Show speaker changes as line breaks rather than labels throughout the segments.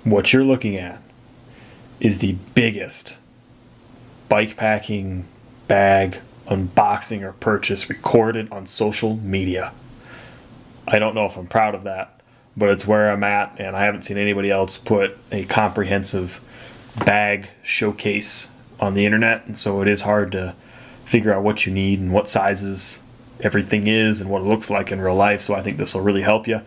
What you're looking at is the biggest bike packing bag unboxing or purchase recorded on social media. I don't know if I'm proud of that, but it's where I'm at, and I haven't seen anybody else put a comprehensive bag showcase on the internet, and so it is hard to figure out what you need and what sizes everything is and what it looks like in real life. So I think this will really help you.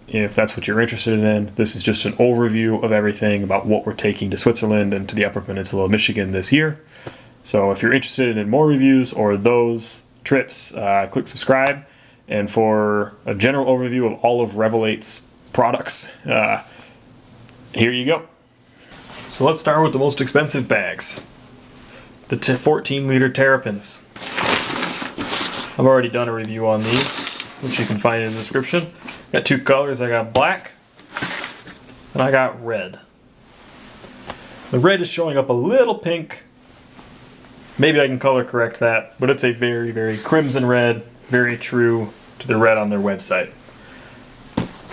If that's what you're interested in, this is just an overview of everything about what we're taking to Switzerland and to the Upper Peninsula of Michigan this year. So if you're interested in more reviews or those trips, click subscribe. And for a general overview of all of Revel8's products, here you go. So let's start with the most expensive bags. The 14-liter Terrapins. I've already done a review on these, which you can find in the description. Got two colors. I got black and I got red. The red is showing up a little pink. Maybe I can color correct that, but it's a very, very crimson red, very true to the red on their website.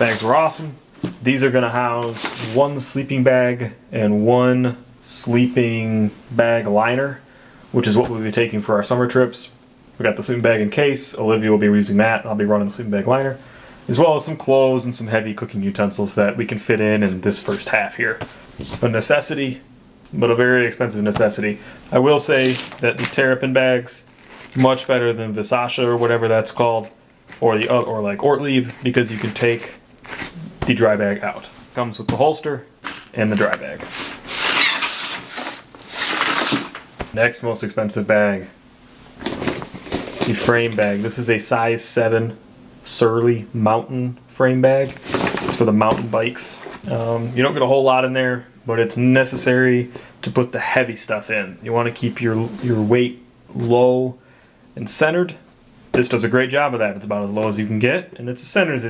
Bags were awesome. These are going to house one sleeping bag and one sleeping bag liner, which is what we'll be taking for our summer trips. We got the sleeping bag in case. Olivia will be using that. I'll be running the sleeping bag liner, as well as some clothes and some heavy cooking utensils that we can fit in this first half here. A necessity, but a very expensive necessity. I will say that the Terrapin bags, much better than Visasha or whatever that's called, or like Ortlieb, because you can take the dry bag out. Comes with the holster and the dry bag. Next most expensive bag, the frame bag. This is a size 7 Surly mountain frame bag. It's for the mountain bikes. You don't get a whole lot in there, but it's necessary to put the heavy stuff in. You want to keep your weight low and centered. This does a great job of that. It's about as low as you can get, and it's as centered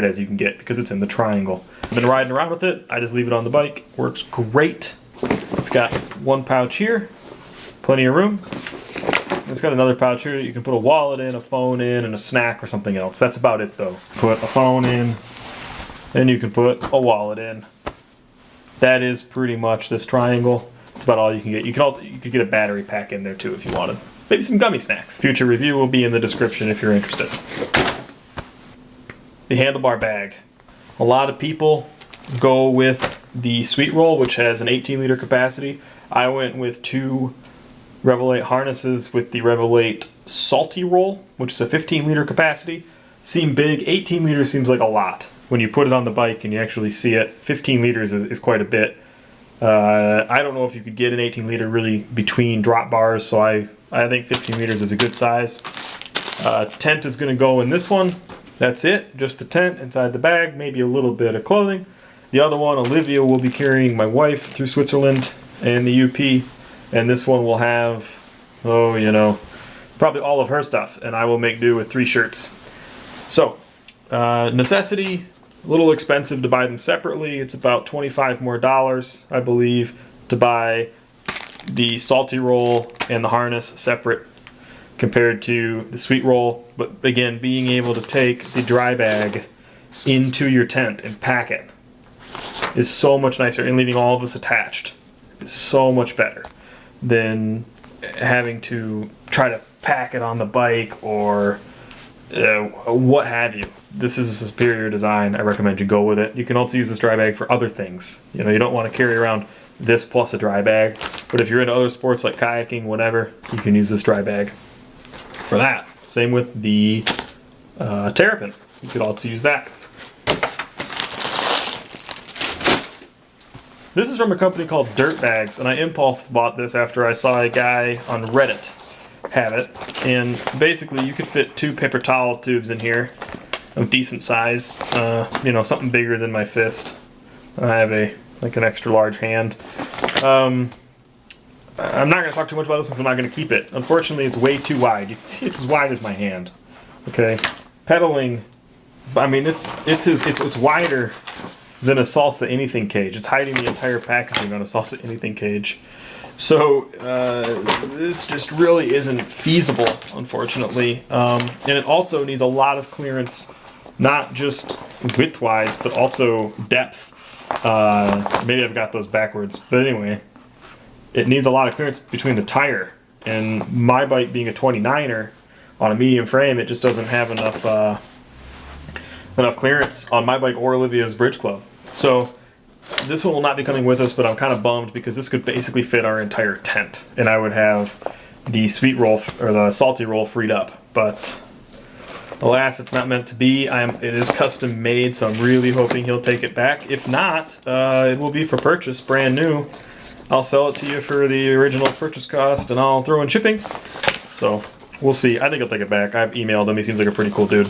as you can get because it's in the triangle. I've been riding around with it. I just leave it on the bike. Works great. It's got one pouch here, plenty of room. It's got another pouch here that you can put a wallet in, a phone in, and a snack or something else. That's about it though. Put a phone in, and you can put a wallet in. That is pretty much this triangle. It's about all you can get. You could get a battery pack in there too if you wanted. Maybe some gummy snacks. Future review will be in the description if you're interested. The Handlebar Bag. A lot of people go with the Sweet Roll, which has an 18-liter capacity. I went with two Revel8 harnesses with the Revel8 Salty Roll, which is a 15-liter capacity. Seem big. 18 liters seems like a lot. When you put it on the bike and you actually see it, 15 liters is quite a bit. I don't know if you could get an 18-liter really between drop bars, so I think 15 liters is a good size. Tent is going to go in this one. That's it, just the tent inside the bag, maybe a little bit of clothing. The other one, Olivia will be carrying my wife through Switzerland and the UP, and this one will have, probably all of her stuff, and I will make do with 3 shirts. So, necessity, a little expensive to buy them separately. It's about $25 more, I believe, to buy the Salty Roll and the harness separate compared to the Sweet Roll. But again, being able to take the dry bag into your tent and pack it is so much nicer, and leaving all of this attached is so much better than having to try to pack it on the bike or what have you. This is a superior design. I recommend you go with it. You can also use this dry bag for other things. You don't want to carry around this plus a dry bag, but if you're into other sports like kayaking, whatever, you can use this dry bag for that. Same with the Terrapin. You could also use that. This is from a company called Dirtbags, and I impulse bought this after I saw a guy on Reddit have it. And basically, you could fit 2 paper towel tubes in here of decent size. Something bigger than my fist. I have an extra large hand. I'm not going to talk too much about this because I'm not going to keep it. Unfortunately, it's way too wide. It's as wide as my hand. Okay, pedaling. I mean, it's wider than a salsa anything cage. It's hiding the entire packaging on a salsa anything cage. So this just really isn't feasible, unfortunately. And it also needs a lot of clearance, not just width-wise, but also depth. Maybe I've got those backwards, but anyway, it needs a lot of clearance between the tire, and my bike being a 29er on a medium frame, it just doesn't have enough clearance on my bike or Olivia's Bridge Club. So this one will not be coming with us, but I'm kind of bummed because this could basically fit our entire tent, and I would have the sweet roll or the salty roll freed up. But alas, it's not meant to be. It is custom made, so I'm really hoping he'll take it back. If not, it will be for purchase, brand new. I'll sell it to you for the original purchase cost, and I'll throw in shipping. So we'll see. I think he'll take it back. I've emailed him. He seems like a pretty cool dude.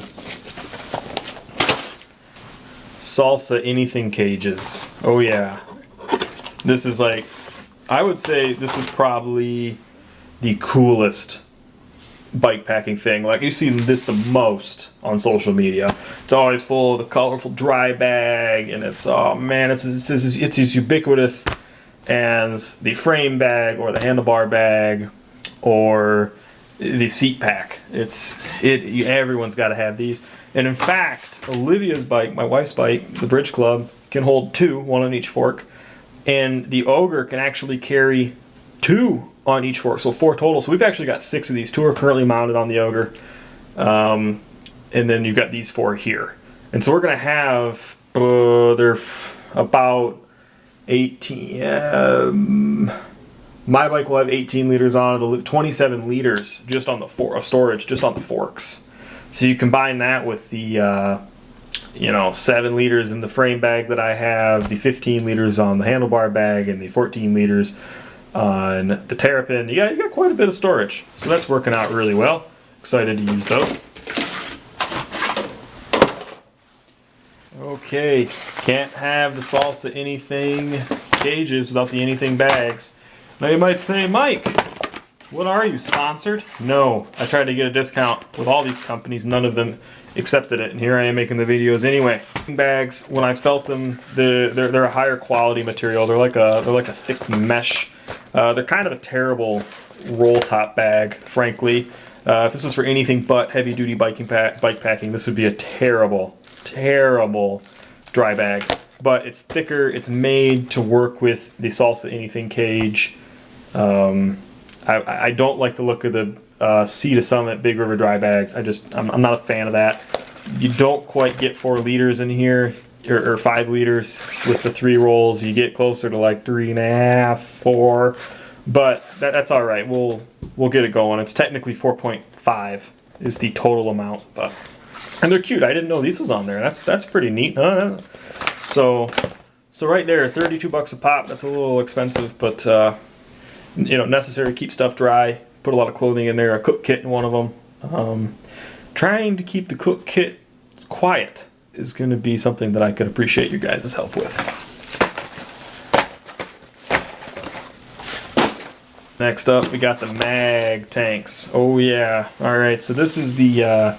Salsa anything cages. Oh yeah. This is like, I would say this is probably the coolest bike packing thing. Like, you see this the most on social media. It's always full of the colorful dry bag, and it's, oh man, it's as ubiquitous as the frame bag or the handlebar bag or the seat pack. Everyone's got to have these. And in fact, Olivia's bike, my wife's bike, the Bridge Club, can hold 2, 1 on each fork, and the Ogre can actually carry 2 on each fork, so 4 total. So we've actually got 6 of these. 2 are currently mounted on the Ogre, and then you've got these 4 here. And so we're going to have they're about 18. My bike will have 18 liters on it, 27 liters just on the of storage, just on the forks. So you combine that with the 7 liters in the frame bag that I have, the 15 liters on the handlebar bag, and the 14 liters on the terrapin. You got quite a bit of storage. So that's working out really well. Excited to use those. Okay, can't have the salsa anything cages without the anything bags. Now you might say, Mike, what are you, sponsored? No, I tried to get a discount with all these companies. None of them accepted it, and here I am making the videos anyway. Bags, when I felt them, they're a higher quality material. They're like a thick mesh. They're kind of a terrible roll top bag, frankly. If this was for anything but heavy duty bike packing, this would be a terrible dry bag. But it's thicker. It's made to work with the Salsa Anything cage. I don't like the look of the Sea to Summit Big River dry bags. I'm not a fan of that. You don't quite get 4 liters in here, or 5 liters with the 3 rolls. You get closer to like 3.5, 4, but that's all right. We'll get it going. It's technically 4.5 is the total amount, and they're cute. I didn't know these was on there. That's pretty neat. So right there, $32 a pop. That's a little expensive, but necessary to keep stuff dry. Put a lot of clothing in there. A cook kit in one of them. Trying to keep the cook kit quiet is going to be something that I could appreciate you guys' help with. Next up, we got the mag tanks. Oh yeah. All right. So this is the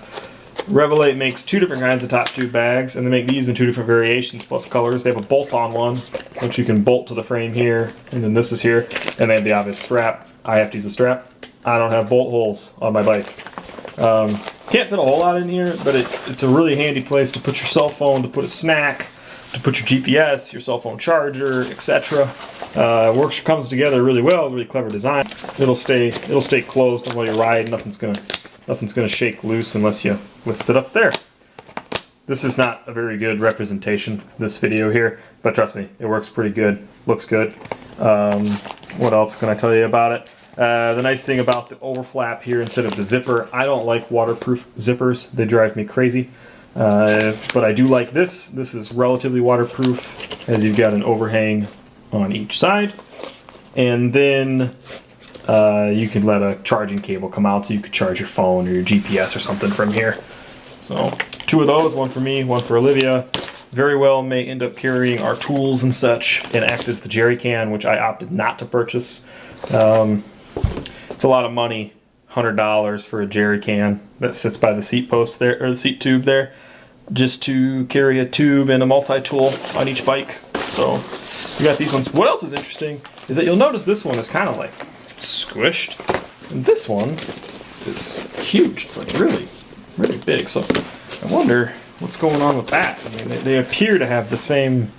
Revelate makes 2 different kinds of top tube bags, and they make these in 2 different variations plus colors. They have a bolt-on one, which you can bolt to the frame here, and then this is here, and they have the obvious strap. I have to use a strap. I don't have bolt holes on my bike. Can't fit a whole lot in here, but it's a really handy place to put your cell phone, to put a snack, to put your GPS, your cell phone charger, etc. Comes together really well. Really clever design. It'll stay closed while you ride. Nothing's gonna shake loose unless you lift it up there. This is not a very good representation, this video here, but trust me, it works pretty good. Looks good. What else can I tell you about it? The nice thing about the overflap here instead of the zipper, I don't like waterproof zippers. They drive me crazy. But I do like this. This is relatively waterproof, as you've got an overhang on each side. And then you can let a charging cable come out so you could charge your phone or your GPS or something from here. So 2 of those, 1 for me, 1 for Olivia. Very well may end up carrying our tools and such and act as the jerry can, which I opted not to purchase. It's a lot of money, $100 for a jerry can that sits by the seat post there, or the seat tube there, just to carry a tube and a multi-tool on each bike. So we got these ones. What else is interesting is that you'll notice this one is kind of like squished, and this one is huge. It's like really big. So I wonder what's going on with that. I mean, they appear to have the same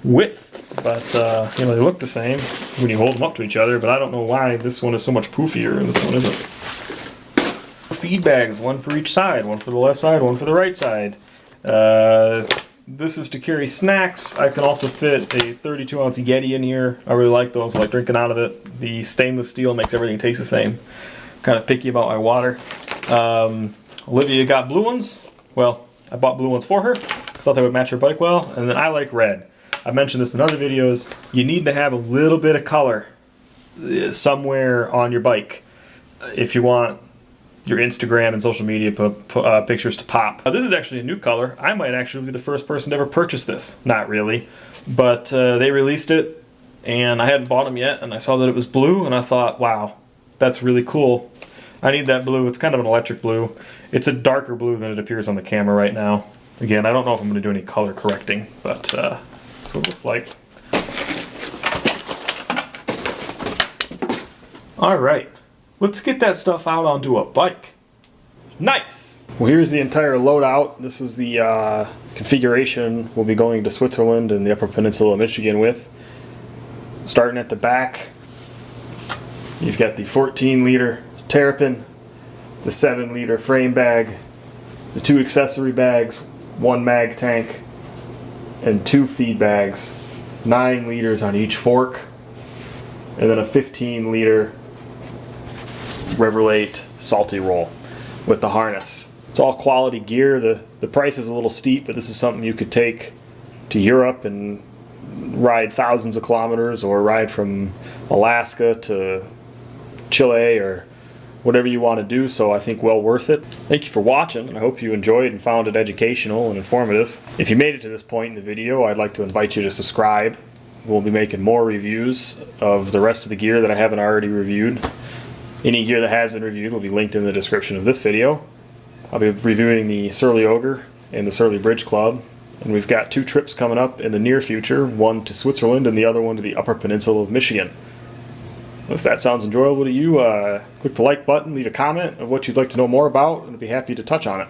width, but you know, they look the same when you hold them up to each other, but I don't know why this one is so much poofier and this one isn't. Feedbags, one for each side, one for the left side, one for the right side. This is to carry snacks. I can also fit a 32-ounce Yeti in here. I really like those, I like drinking out of it. The stainless steel makes everything taste the same. Kind of picky about my water. Olivia got blue ones. Well, I bought blue ones for her. Thought they would match her bike well. And then I like red. I mentioned this in other videos. You need to have a little bit of color somewhere on your bike if you want your Instagram and social media pictures to pop. This is actually a new color. I might actually be the first person to ever purchase this. Not really, but they released it and I hadn't bought them yet, and I saw that it was blue and I thought, wow, that's really cool. I need that blue. It's kind of an electric blue. It's a darker blue than it appears on the camera right now. Again, I don't know if I'm going to do any color correcting, but that's what it looks like. All right. Let's get that stuff out onto a bike. Nice! Well, here's the entire loadout. This is the configuration we'll be going to Switzerland and the Upper Peninsula of Michigan with. Starting at the back, you've got the 14-liter Terrapin, the 7-liter frame bag, the 2 accessory bags, 1 mag tank, and 2 feed bags, 9 liters on each fork, and then a 15-liter Reverlate Salty Roll with the harness. It's all quality gear. The price is a little steep, but this is something you could take to Europe and ride thousands of kilometers, or ride from Alaska to Chile or whatever you want to do, so I think well worth it. Thank you for watching, and I hope you enjoyed and found it educational and informative. If you made it to this point in the video, I'd like to invite you to subscribe. We'll be making more reviews of the rest of the gear that I haven't already reviewed. Any gear that has been reviewed will be linked in the description of this video. I'll be reviewing the Surly Ogre and the Surly Bridge Club, and we've got 2 trips coming up in the near future, one to Switzerland and the other one to the Upper Peninsula of Michigan. If that sounds enjoyable to you, click the like button, leave a comment of what you'd like to know more about, and I'd be happy to touch on it.